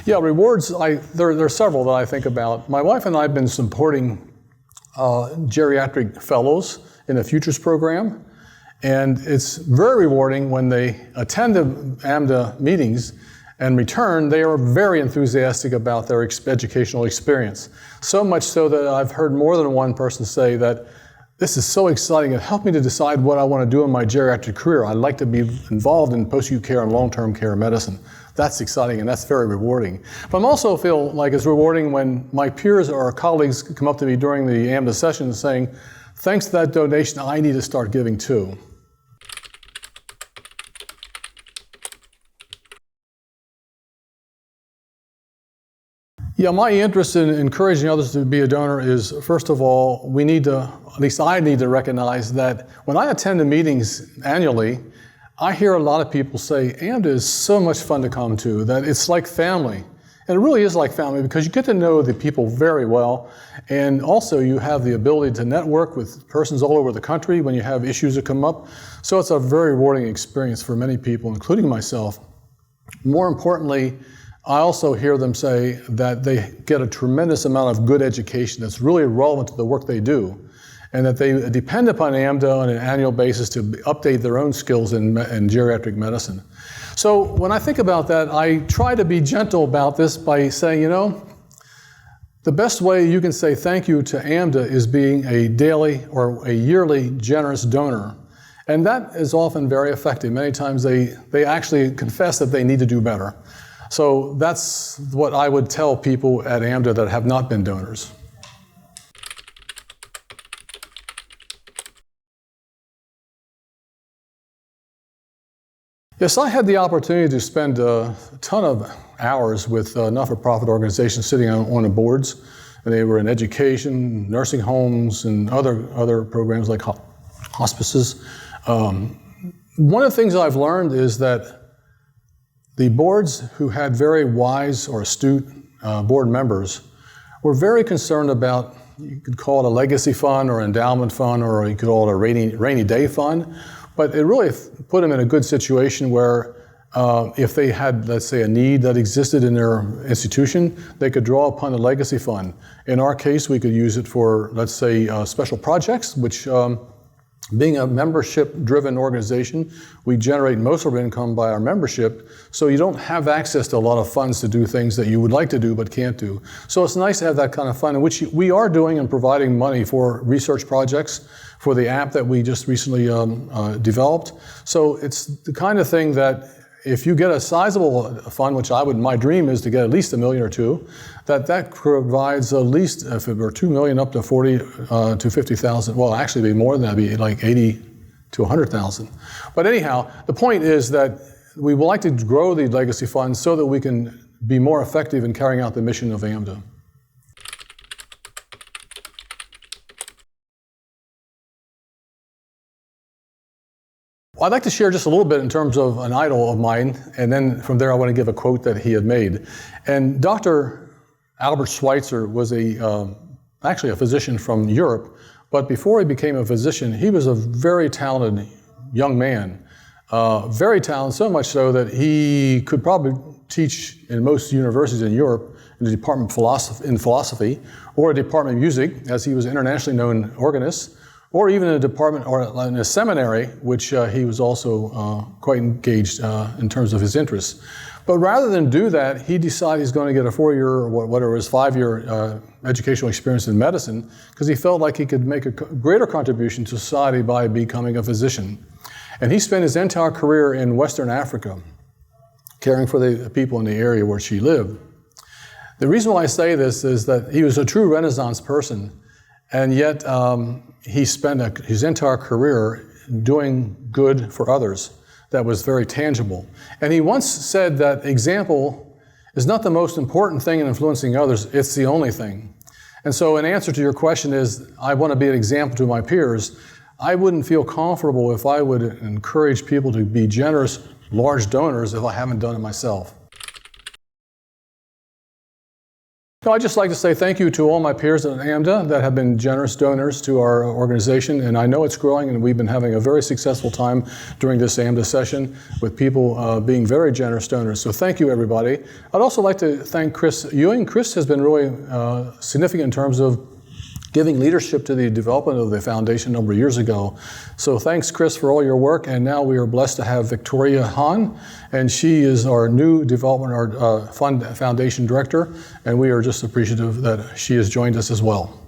Yeah, rewards, there are several that I think about. My wife and I have been supporting geriatric fellows in the Futures program, and it's very rewarding when they attend the AMDA meetings and return. They are very enthusiastic about their educational experience. So much so that I've heard more than one person say that this is so exciting. It helped me to decide what I want to do in my geriatric career. I'd like to be involved in post-acute care and long-term care medicine. That's exciting and that's very rewarding. But I also feel like it's rewarding when my peers or colleagues come up to me during the AMDA session saying, thanks to that donation, I need to start giving too. Yeah, my interest in encouraging others to be a donor is, first of all, we need to, at least I need to recognize that when I attend the meetings annually, I hear a lot of people say, AMDA is so much fun to come to, that it's like family. And it really is like family because you get to know the people very well, and also you have the ability to network with persons all over the country when you have issues that come up. So it's a very rewarding experience for many people, including myself. More importantly, I also hear them say that they get a tremendous amount of good education that's really relevant to the work they do, and that they depend upon AMDA on an annual basis to update their own skills in geriatric medicine. So when I think about that, I try to be gentle about this by saying, you know, the best way you can say thank you to AMDA is being a daily or a yearly generous donor. And that is often very effective. Many times they actually confess that they need to do better. So that's what I would tell people at AMDA that have not been donors. Yes, I had the opportunity to spend a ton of hours with not-for-profit organizations sitting on the boards. And they were in education, nursing homes, and other programs like hospices. One of the things I've learned is that the boards who had very wise or astute board members were very concerned about, you could call it a legacy fund or endowment fund, or you could call it a rainy day fund. But it really put them in a good situation where if they had, let's say, a need that existed in their institution, they could draw upon the legacy fund. In our case, we could use it for, let's say, special projects, which being a membership-driven organization, we generate most of our income by our membership, so you don't have access to a lot of funds to do things that you would like to do but can't do. So it's nice to have that kind of fund, which we are doing and providing money for research projects, for the app that we just recently developed. So it's the kind of thing that if you get a sizable fund, which my dream is to get at least $1 million or $2 million, that provides at least, if it were $2 million up to 40 to 50,000, well, actually it'd be more than that, it'd be like 80 to 100,000. But anyhow, the point is that we would like to grow the legacy funds so that we can be more effective in carrying out the mission of AMDA. Well, I'd like to share just a little bit in terms of an idol of mine, and then from there I want to give a quote that he had made. And Dr. Albert Schweitzer was actually a physician from Europe, but before he became a physician, he was a very talented young man. Very talented, so much so that he could probably teach in most universities in Europe in the department of philosophy, or a department of music, as he was an internationally known organist, or even in a department or in a seminary, which he was also quite engaged in terms of his interests. But rather than do that, he decided he's going to get a 4-year, or whatever it was, 5-year educational experience in medicine, because he felt like he could make a greater contribution to society by becoming a physician. And he spent his entire career in Western Africa, caring for the people in the area where she lived. The reason why I say this is that he was a true Renaissance person, and yet he spent his entire career doing good for others that was very tangible. And he once said that example is not the most important thing in influencing others, it's the only thing. And so in answer to your question is, I want to be an example to my peers. I wouldn't feel comfortable if I would encourage people to be generous, large donors if I haven't done it myself. No, I'd just like to say thank you to all my peers at AMDA that have been generous donors to our organization, and I know it's growing, and we've been having a very successful time during this AMDA session with people being very generous donors. So thank you, everybody. I'd also like to thank Chris Ewing. Chris has been really significant in terms of giving leadership to the development of the foundation a number of years ago. So thanks, Chris, for all your work. And now we are blessed to have Victoria Hahn, and she is our new development, our foundation director, and we are just appreciative that she has joined us as well.